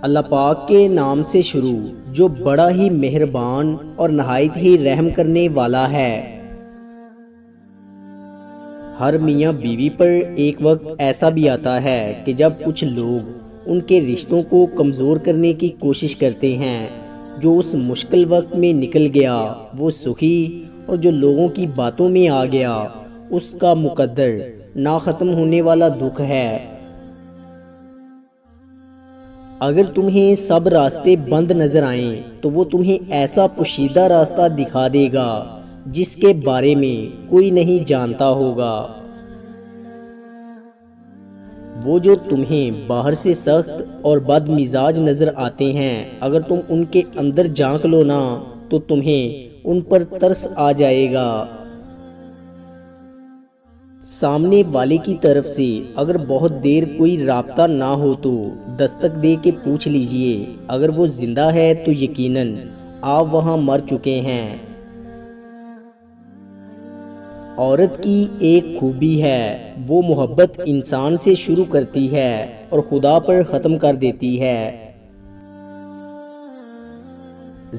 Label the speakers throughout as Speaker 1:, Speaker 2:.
Speaker 1: اللہ پاک کے نام سے شروع جو بڑا ہی مہربان اور نہایت ہی رحم کرنے والا ہے۔ ہر میاں بیوی پر ایک وقت ایسا بھی آتا ہے کہ جب کچھ لوگ ان کے رشتوں کو کمزور کرنے کی کوشش کرتے ہیں۔ جو اس مشکل وقت میں نکل گیا وہ سخی، اور جو لوگوں کی باتوں میں آ گیا اس کا مقدر نہ ختم ہونے والا دکھ ہے۔ اگر تمہیں سب راستے بند نظر آئیں تو وہ تمہیں ایسا پوشیدہ راستہ دکھا دے گا جس کے بارے میں کوئی نہیں جانتا ہوگا۔ وہ جو تمہیں باہر سے سخت اور بد مزاج نظر آتے ہیں، اگر تم ان کے اندر جھانک لو نا تو تمہیں ان پر ترس آ جائے گا۔ سامنے والے کی طرف سے اگر بہت دیر کوئی رابطہ نہ ہو تو دستک دے کے پوچھ لیجئے، اگر وہ زندہ ہے تو یقیناً آپ وہاں مر چکے ہیں۔ عورت کی ایک خوبی ہے، وہ محبت انسان سے شروع کرتی ہے اور خدا پر ختم کر دیتی ہے۔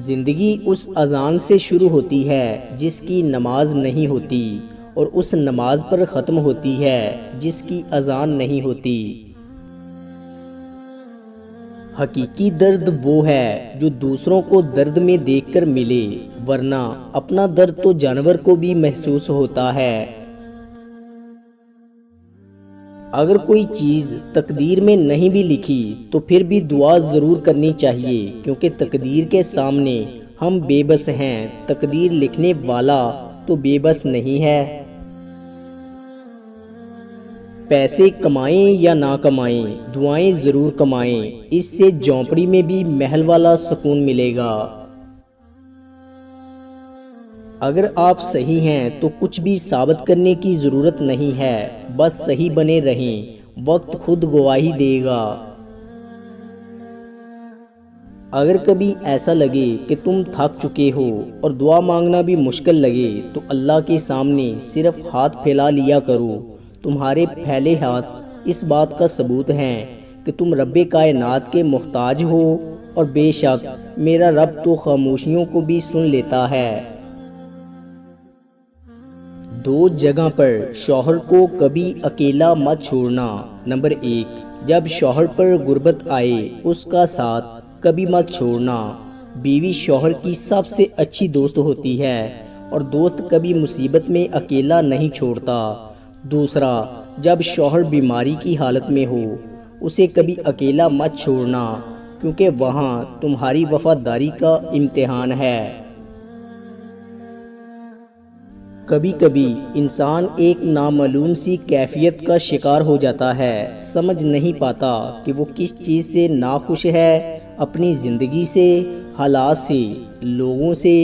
Speaker 1: زندگی اس اذان سے شروع ہوتی ہے جس کی نماز نہیں ہوتی، اور اس نماز پر ختم ہوتی ہے جس کی اذان نہیں ہوتی۔ حقیقی درد وہ ہے جو دوسروں کو درد میں دیکھ کر ملے، ورنہ اپنا درد تو جانور کو بھی محسوس ہوتا ہے۔ اگر کوئی چیز تقدیر میں نہیں بھی لکھی تو پھر بھی دعا ضرور کرنی چاہیے، کیونکہ تقدیر کے سامنے ہم بے بس ہیں، تقدیر لکھنے والا تو بے بس نہیں ہے۔ پیسے کمائیں یا نہ کمائیں، دعائیں ضرور کمائیں، اس سے جھونپڑی میں بھی محل والا سکون ملے گا۔ اگر آپ صحیح ہیں تو کچھ بھی ثابت کرنے کی ضرورت نہیں ہے، بس صحیح بنے رہیں، وقت خود گواہی دے گا۔ اگر کبھی ایسا لگے کہ تم تھک چکے ہو اور دعا مانگنا بھی مشکل لگے تو اللہ کے سامنے صرف ہاتھ پھیلا لیا کرو۔ تمہارے پھیلے ہاتھ اس بات کا ثبوت ہیں کہ تم رب کائنات کے محتاج ہو، اور بے شک میرا رب تو خاموشیوں کو بھی سن لیتا ہے۔ دو جگہ پر شوہر کو کبھی اکیلا مت چھوڑنا۔ نمبر 1، جب شوہر پر غربت آئے اس کا ساتھ کبھی مت چھوڑنا۔ بیوی شوہر کی سب سے اچھی دوست ہوتی ہے، اور دوست کبھی مصیبت میں اکیلا نہیں چھوڑتا۔ دوسرا، جب شوہر بیماری کی حالت میں ہو اسے کبھی اکیلا مت چھوڑنا، کیونکہ وہاں تمہاری وفاداری کا امتحان ہے۔ کبھی کبھی انسان ایک نامعلوم سی کیفیت کا شکار ہو جاتا ہے، سمجھ نہیں پاتا کہ وہ کس چیز سے ناخوش ہے، اپنی زندگی سے، حالات سے، لوگوں سے،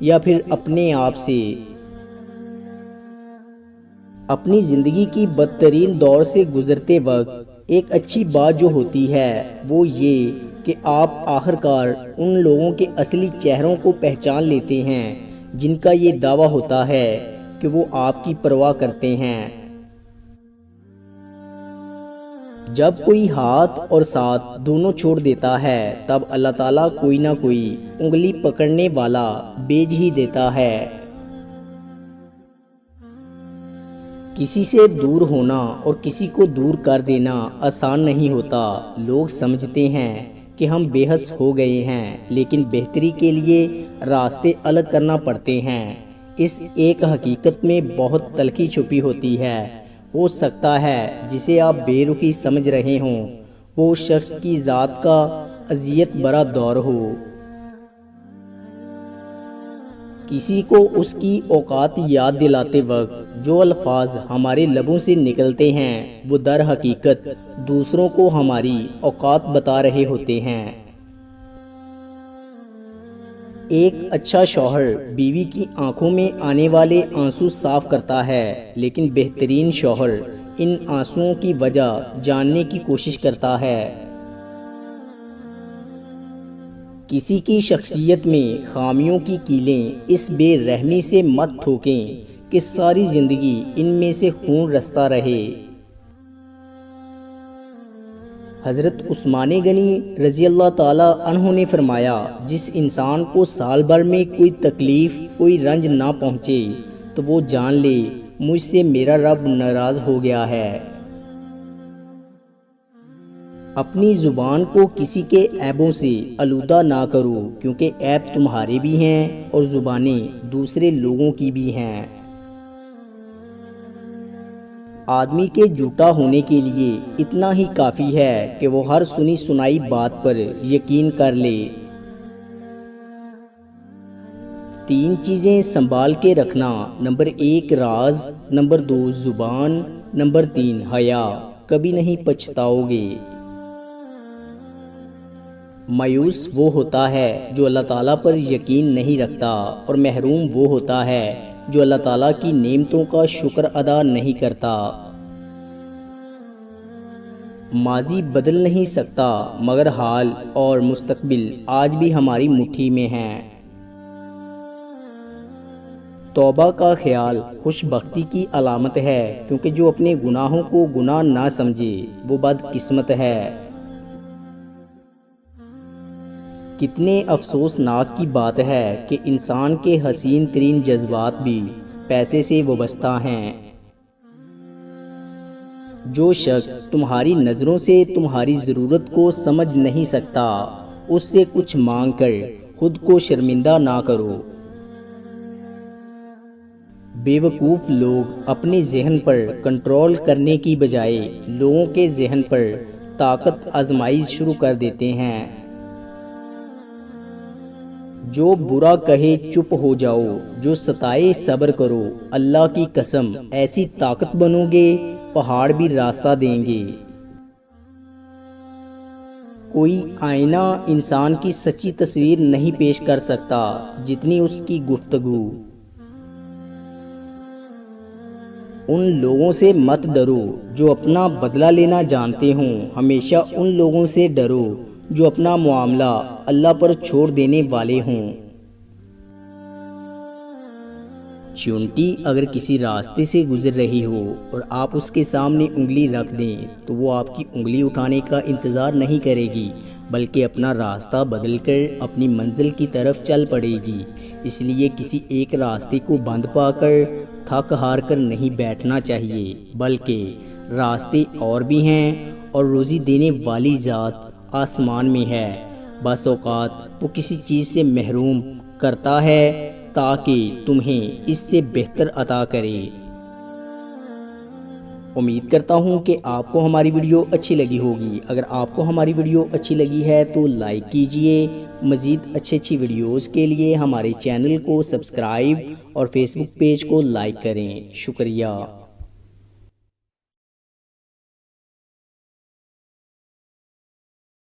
Speaker 1: یا پھر اپنے آپ سے۔ اپنی زندگی کی بدترین دور سے گزرتے وقت ایک اچھی بات جو ہوتی ہے وہ یہ کہ آپ آخرکار ان لوگوں کے اصلی چہروں کو پہچان لیتے ہیں جن کا یہ دعویٰ ہوتا ہے کہ وہ آپ کی پرواہ کرتے ہیں۔ جب کوئی ہاتھ اور ساتھ دونوں چھوڑ دیتا ہے تب اللہ تعالیٰ کوئی نہ کوئی انگلی پکڑنے والا بھیج ہی دیتا ہے۔ کسی سے دور ہونا اور کسی کو دور کر دینا آسان نہیں ہوتا۔ لوگ سمجھتے ہیں کہ ہم بے حس ہو گئے ہیں، لیکن بہتری کے لیے راستے الگ کرنا پڑتے ہیں۔ اس ایک حقیقت میں بہت تلخی چھپی ہوتی ہے۔ ہو سکتا ہے جسے آپ بے رخی سمجھ رہے ہوں وہ شخص کی ذات کا اذیت برا دور ہو۔ کسی کو اس کی اوقات یاد دلاتے وقت جو الفاظ ہمارے لبوں سے نکلتے ہیں وہ در حقیقت دوسروں کو ہماری اوقات بتا رہے ہوتے ہیں۔ ایک اچھا شوہر بیوی کی آنکھوں میں آنے والے آنسو صاف کرتا ہے، لیکن بہترین شوہر ان آنسوؤں کی وجہ جاننے کی کوشش کرتا ہے۔ کسی کی شخصیت میں خامیوں کی کیلیں اس بے رحمی سے مت ٹھوکیں کہ ساری زندگی ان میں سے خون رستا رہے۔ حضرت عثمان غنی رضی اللہ تعالیٰ عنہ نے فرمایا، جس انسان کو سال بھر میں کوئی تکلیف کوئی رنج نہ پہنچے تو وہ جان لے مجھ سے میرا رب ناراض ہو گیا ہے۔ اپنی زبان کو کسی کے عیبوں سے آلودہ نہ کرو، کیونکہ عیب تمہارے بھی ہیں اور زبانیں دوسرے لوگوں کی بھی ہیں۔ آدمی کے جھوٹا ہونے کے لیے اتنا ہی کافی ہے کہ وہ ہر سنی سنائی بات پر یقین کر لے۔ 3 چیزیں سنبھال کے رکھنا، نمبر 1 راز، نمبر 2 زبان، نمبر 3 حیا، کبھی نہیں پچھتاؤ گے۔ مایوس وہ ہوتا ہے جو اللہ تعالیٰ پر یقین نہیں رکھتا، اور محروم وہ ہوتا ہے جو اللہ تعالیٰ کی نعمتوں کا شکر ادا نہیں کرتا۔ ماضی بدل نہیں سکتا، مگر حال اور مستقبل آج بھی ہماری مٹھی میں ہیں۔ توبہ کا خیال خوش بختی کی علامت ہے، کیونکہ جو اپنے گناہوں کو گناہ نہ سمجھے وہ بد قسمت ہے۔ کتنے افسوسناک کی بات ہے کہ انسان کے حسین ترین جذبات بھی پیسے سے وابستہ ہیں۔ جو شخص تمہاری نظروں سے تمہاری ضرورت کو سمجھ نہیں سکتا، اس سے کچھ مانگ کر خود کو شرمندہ نہ کرو۔ بے وقوف لوگ اپنے ذہن پر کنٹرول کرنے کی بجائے لوگوں کے ذہن پر طاقت آزمائی شروع کر دیتے ہیں۔ جو برا کہے چپ ہو جاؤ، جو ستائے صبر کرو، اللہ کی قسم ایسی طاقت بنو گے پہاڑ بھی راستہ دیں گے۔ کوئی آئینہ انسان کی سچی تصویر نہیں پیش کر سکتا جتنی اس کی گفتگو۔ ان لوگوں سے مت ڈرو جو اپنا بدلہ لینا جانتے ہوں، ہمیشہ ان لوگوں سے ڈرو جو اپنا معاملہ اللہ پر چھوڑ دینے والے ہوں۔ چیونٹی اگر کسی راستے سے گزر رہی ہو اور آپ اس کے سامنے انگلی رکھ دیں تو وہ آپ کی انگلی اٹھانے کا انتظار نہیں کرے گی، بلکہ اپنا راستہ بدل کر اپنی منزل کی طرف چل پڑے گی۔ اس لیے کسی ایک راستے کو بند پا کر تھک ہار کر نہیں بیٹھنا چاہیے، بلکہ راستے اور بھی ہیں اور روزی دینے والی ذات آسمان میں ہے۔ بعض اوقات وہ کسی چیز سے محروم کرتا ہے تاکہ تمہیں اس سے بہتر عطا کرے۔ امید کرتا ہوں کہ آپ کو ہماری ویڈیو اچھی لگی ہوگی۔ اگر آپ کو ہماری ویڈیو اچھی لگی ہے تو لائک کیجئے۔ مزید اچھی ویڈیوز کے لیے ہمارے چینل کو سبسکرائب اور فیس بک پیج کو لائک کریں۔ شکریہ۔